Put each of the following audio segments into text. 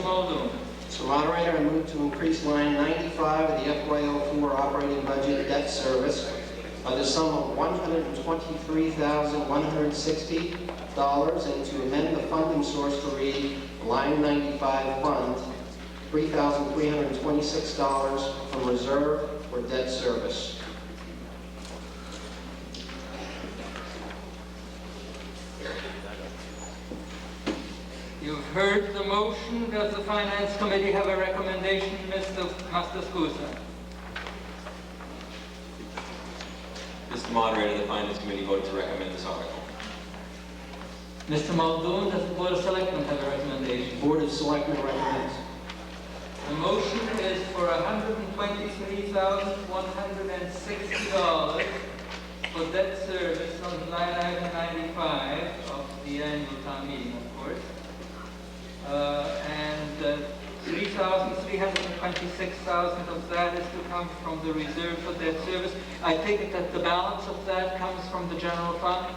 Muldoon. Mr. Moderator, I move to increase line 95 of the FY04 operating budget debt service by the sum of $123,160 and to amend the funding source to read line 95 fund $3,326 from reserve for debt service. You've heard the motion. Does the Finance Committee have a recommendation, Mr. Mastascusa? Mr. Moderator, the Finance Committee voted to recommend this article. Mr. Muldoon, does the Board of Selectmen have a recommendation? Board of Selectmen recommends. The motion is for $123,160 for debt service on line item 95 of the annual town meeting, of course. And $3,326,000 of that is to come from the reserve for debt service. I take it that the balance of that comes from the general fund?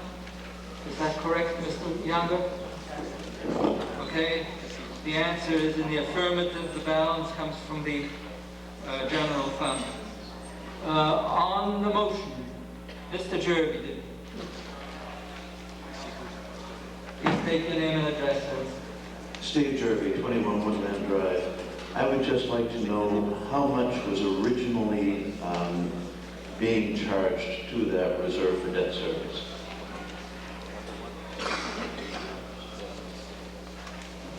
Is that correct, Mr. Younger? Okay. The answer is in the affirmative. The balance comes from the general fund. On the motion, Mr. Jervey, please take your name and address, please. Steve Jervey, 21 Woodland Drive. I would just like to know how much was originally being charged to that reserve for debt service.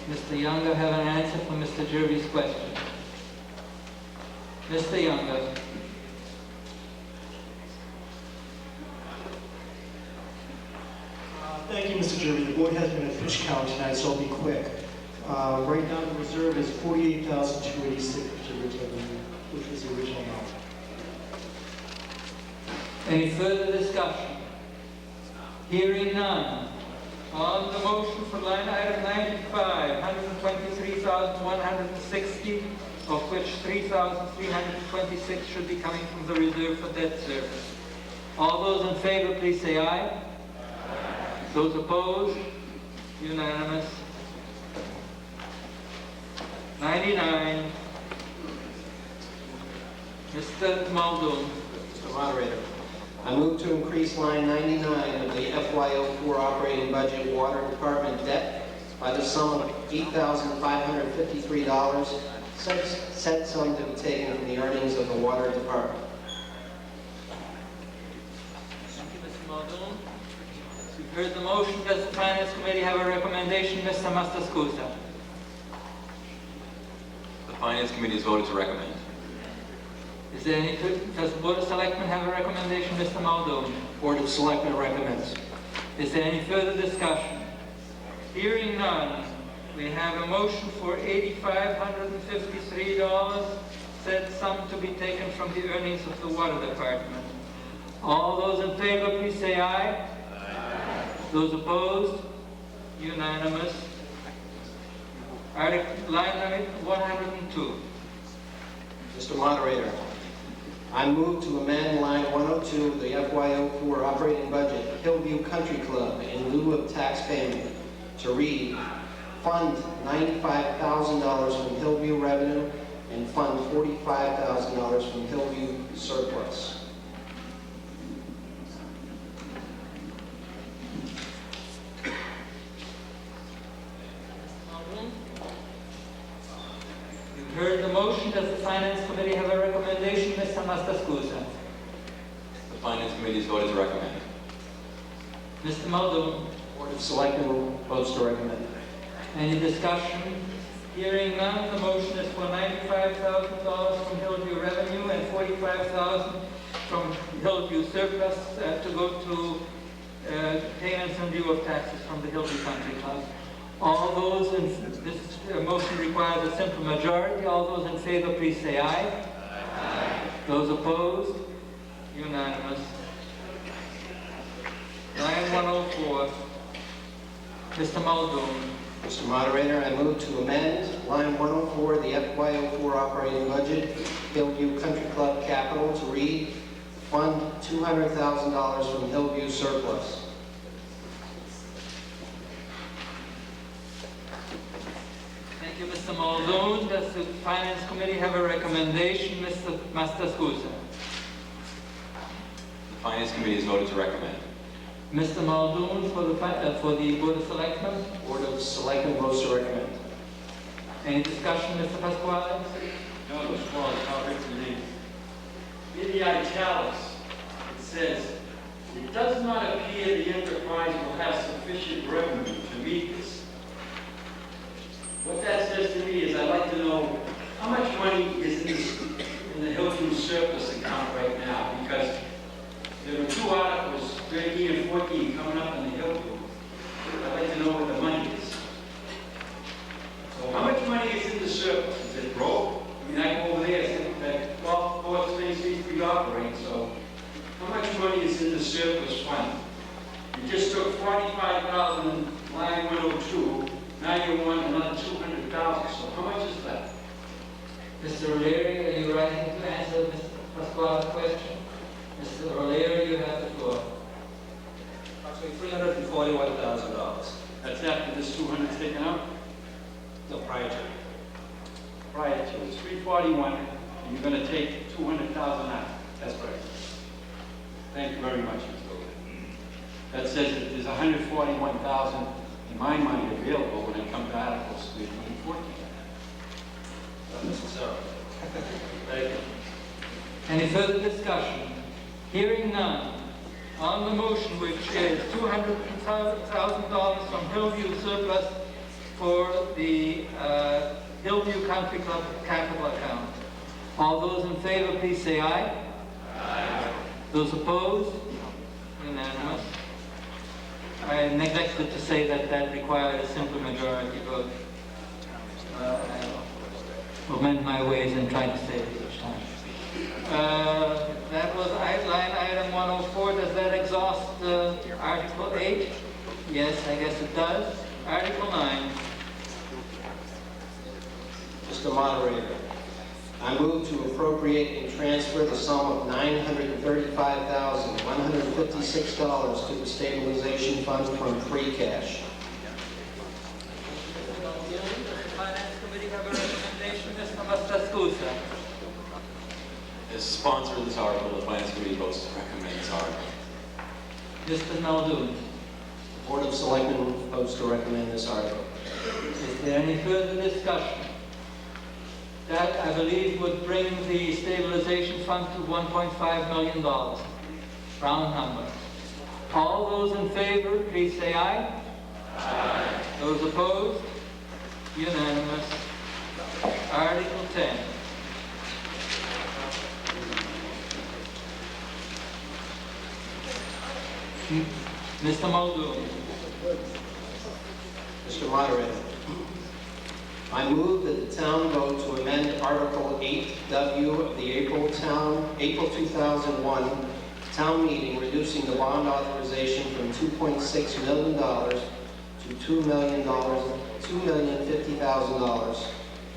Mr. Younger, have an answer for Mr. Jervey's question. Mr. Younger. Thank you, Mr. Jervey. The board has been at fish count tonight, so I'll be quick. Right now, the reserve is $48,286, which was the original amount. Any further discussion? Hearing none. On the motion for line item 95, $123,160, of which $3,326 should be coming from the reserve for debt service. All those in favor, please say aye. Aye. Those opposed? Unanimous. 99. Mr. Muldoon. Mr. Moderator, I move to increase line 99 of the FY04 operating budget water department debt by the sum of $8,553, said sum to be taken from the earnings of the water department. Thank you, Mr. Muldoon. You've heard the motion. Does the Finance Committee have a recommendation, Mr. Mastascusa? The Finance Committee has voted to recommend. Is there any, does the Board of Selectmen have a recommendation, Mr. Muldoon? Board of Selectmen recommends. Is there any further discussion? Hearing none, we have a motion for $8,553, said sum to be taken from the earnings of the Water Department. All those in favor, please say aye. Aye. Those opposed? Unanimous. Line number 102. Mr. Moderator, I move to amend line 102 of the FY04 operating budget, Hillview Country Club, in lieu of tax payment, to read, fund $95,000 from Hillview revenue and fund $45,000 from Hillview surplus. Heard the motion. Does the Finance Committee have a recommendation, Mr. Mastascusa? The Finance Committee has voted to recommend. Mr. Muldoon. Board of Selectmen votes to recommend. Any discussion? Hearing none, the motion is for $95,000 from Hillview revenue and $45,000 from Hillview surplus to go to payments in lieu of taxes from the Hillview Country Club. All those in this motion requires a simple majority. All those in favor, please say aye. Aye. Those opposed? Unanimous. Line 104. Mr. Muldoon. Mr. Moderator, I move to amend line 104 of the FY04 operating budget, Hillview Country Club capital, to read, fund $200,000 from Hillview surplus. Thank you, Mr. Mr. Muldoon. Does the Finance Committee have a recommendation? Mr. Mastascusa. The Finance Committee has voted to recommend. Mr. Muldoon for the Board of Selectmen. Board of Selectmen votes to recommend. Any discussion, Mr. Pasquale? No, Mr. Wallace, I'll read the name. In the italics, it says, "It does not appear the enterprise will have sufficient revenue to meet this." What that says to me is I'd like to know how much money is in the Hillview surplus account right now, because there are two articles, 13 and 14, coming up in the Hillview. I'd like to know what the money is. So how much money is in the surplus? Is it broke? I mean, I go over there, and that golf course things need to be operating, so how much money is in the surplus fund? You just took 45,000 line 102, now you want another 200,000, so how much is that? Mr. O'Leary, are you writing to answer Mr. Pasquale's question? Mr. O'Leary, you have the floor. Approximately $341,000. That's after this 200 is taken out? No, prior to. Prior to, it's 341, and you're going to take 200,000 out. That's right. Thank you very much, Mr. O'Leary. That says that there's 141,000 in my mind available when it comes to Articles 13 and 14. Not necessarily. Thank you. Any further discussion? Hearing none. On the motion, which is $200,000 from Hillview surplus for the Hillview Country Club capital account. All those in favor, please say aye. Aye. Those opposed? Unanimous. I neglected to say that that required a simple majority vote. I'll amend my ways and try to say it each time. That was line item 104. Does that exhaust Article 8? Yes, I guess it does. Article 9. Mr. Moderator, I move to appropriate and transfer the sum of $935,156 to the stabilization fund from free cash. Does the Finance Committee have a recommendation? Mr. Mastascusa. As sponsor of this article, the Finance Committee votes to recommend this article. Mr. Muldoon. The Board of Selectmen votes to recommend this article. Is there any further discussion? That, I believe, would bring the stabilization fund to $1.5 million. Round number. All those in favor, please say aye. Aye. Those opposed? Unanimous. Article 10. Mr. Muldoon. Mr. Moderator, I move that the town vote to amend Article 8W of the April 2001 town meeting, reducing the bond authorization from $2.6 million to $2,050,000,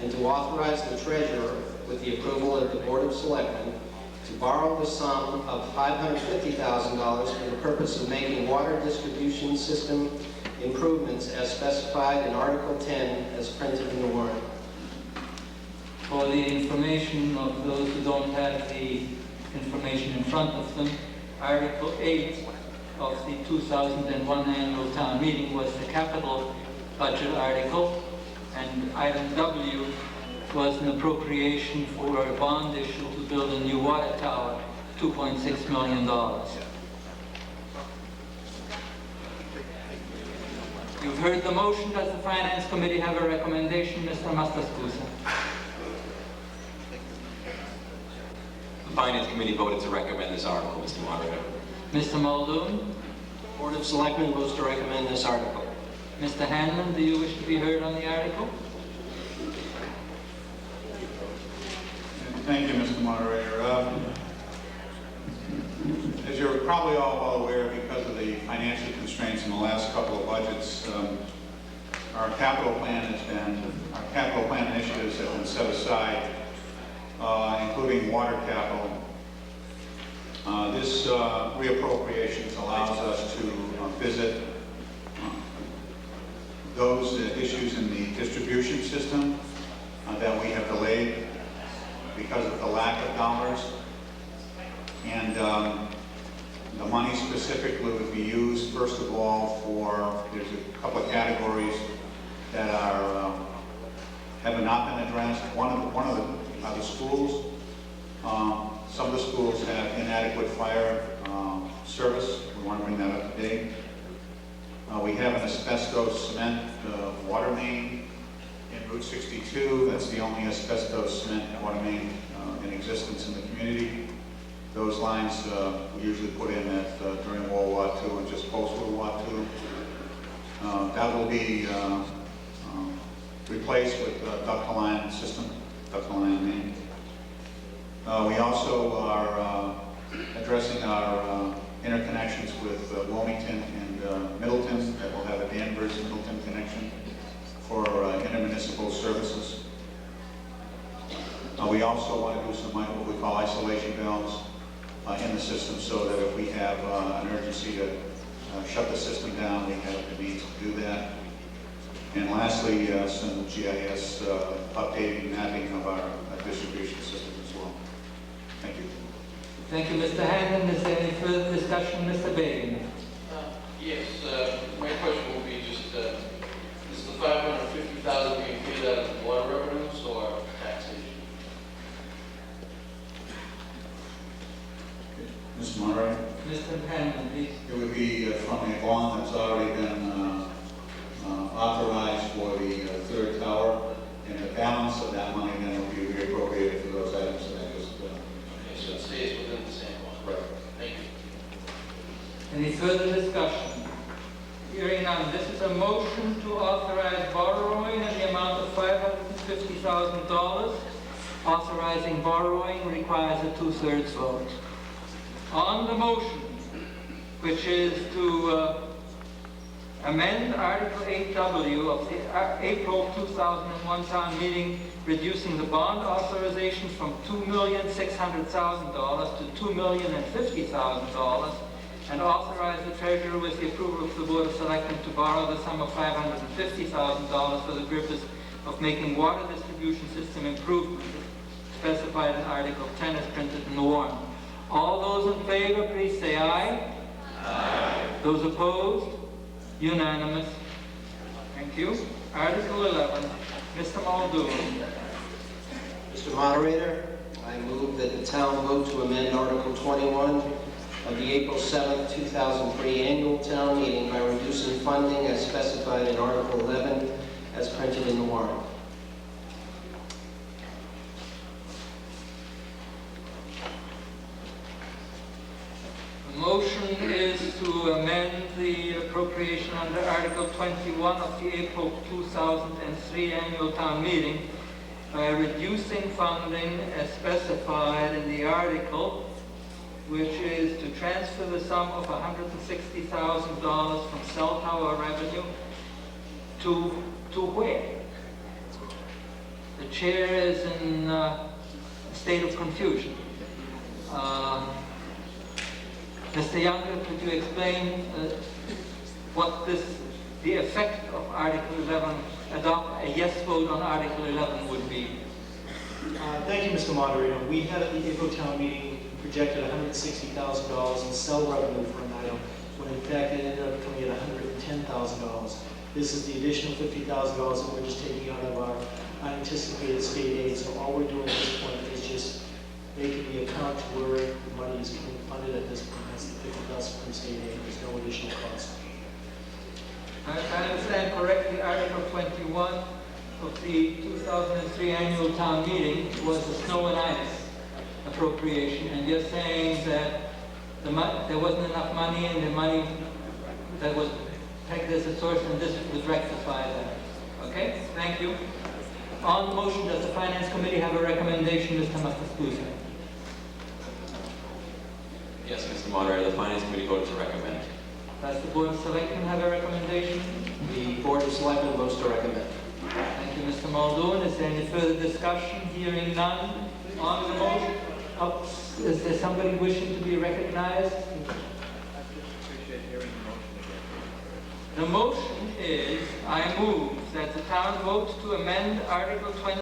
and to authorize the treasurer, with the approval of the Board of Selectmen, to borrow the sum of $550,000 for the purpose of making water distribution system improvements as specified in Article 10 as printed in the warrant. For the information of those who don't have the information in front of them, Article 8 of the 2001 annual town meeting was the capital budget article, and item W was an appropriation for a bond issue to build a new water tower, $2.6 million. You've heard the motion. Does the Finance Committee have a recommendation? Mr. Mastascusa. The Finance Committee voted to recommend this article, Mr. Moderator. Mr. Muldoon. Board of Selectmen votes to recommend this article. Mr. Hanlon, do you wish to be heard on the article? Thank you, Mr. Moderator. As you're probably all well aware, because of the financial constraints in the last couple of budgets, our capital plan initiatives have been set aside, including water capital. This reappropriation allows us to visit those issues in the distribution system, because of the lack of dollars. And the money specifically would be used, first of all, there's a couple of categories that have not been addressed. One of the schools. Some of the schools have inadequate fire service. We want to bring that up to date. We have an asbestos cement water main in Route 62. That's the only asbestos cement water main in existence in the community. Those lines we usually put in during World War II and just post-World War II. That will be replaced with a ductile iron system, ductile iron main. We also are addressing our interconnections with Wilmington and Middleton, that will have a Danvers-Middleton connection for intermunicipal services. We also want to do some what we call isolation valves in the system, so that if we have an urgency to shut the system down, we have the means to do that. And lastly, some GIS updating, mapping of our distribution system as well. Thank you. Thank you, Mr. Hannon. Is there any further discussion, Mr. Bagan? Yes, my question will be just, is the $550,000 being paid out of water revenues or taxation? Mr. Monroe? Mr. Hannon, please. It would be from a bond that's already been authorized for the third tower, and the balance of that money then will be reappropriated for those items that I just Okay, so it stays within the same one. right. Thank you. Any further discussion? Hearing none, this is a motion to authorize borrowing in the amount of $550,000. Authorizing borrowing requires a 2/3 vote. On the motion, which is to amend Article 8W of the April 2001 town meeting, reducing the bond authorization from $2,600,000 to $2,050,000, and authorize the treasurer with the approval of the Board of Selectmen to borrow the sum of $550,000 for the purpose of making water distribution system improvements specified in Article 10 as printed in the warrant. All those in favor, please say aye. Aye. Those opposed? Unanimous. Thank you. Article 11, Mr. Muldoon. Mr. Moderator, I move that the town vote to amend Article 21 of the April 7, 2003 annual town meeting by reducing funding as specified in Article 11 as printed in the warrant. The motion is to amend the appropriation under Article 21 of the April 2003 annual town meeting by reducing funding as specified in the article, which is to transfer the sum of $160,000 from cell tower revenue to where? The chair is in a state of confusion. Mr. Younger, could you explain what the effect of Article 11, a yes vote on Article 11 would be? Thank you, Mr. Moderator. We had at the April town meeting projected $160,000 in cell revenue for an item, when in fact it ended up coming at $110,000. This is the additional $50,000 that we're just taking out of our unanticipated state aid. So all we're doing at this point is just making the account to where the money is being funded at this point. That's the $50,000 from state aid. There's no additional cost. If I understand correctly, Article 21 of the 2003 annual town meeting was the snow and ice appropriation, and you're saying that there wasn't enough money, and the money that was pegged as a source, and this would rectify that. Okay, thank you. On the motion, does the Finance Committee have a recommendation, Mr. Mastaspuzak? Yes, Mr. Moderator, the Finance Committee voted to recommend. Does the Board of Selectmen have a recommendation? The Board of Selectmen votes to recommend. Thank you, Mr. Muldoon. Is there any further discussion? Hearing none. On the motion, is there somebody wishing to be recognized? The motion is, I move that the town vote to amend Article 20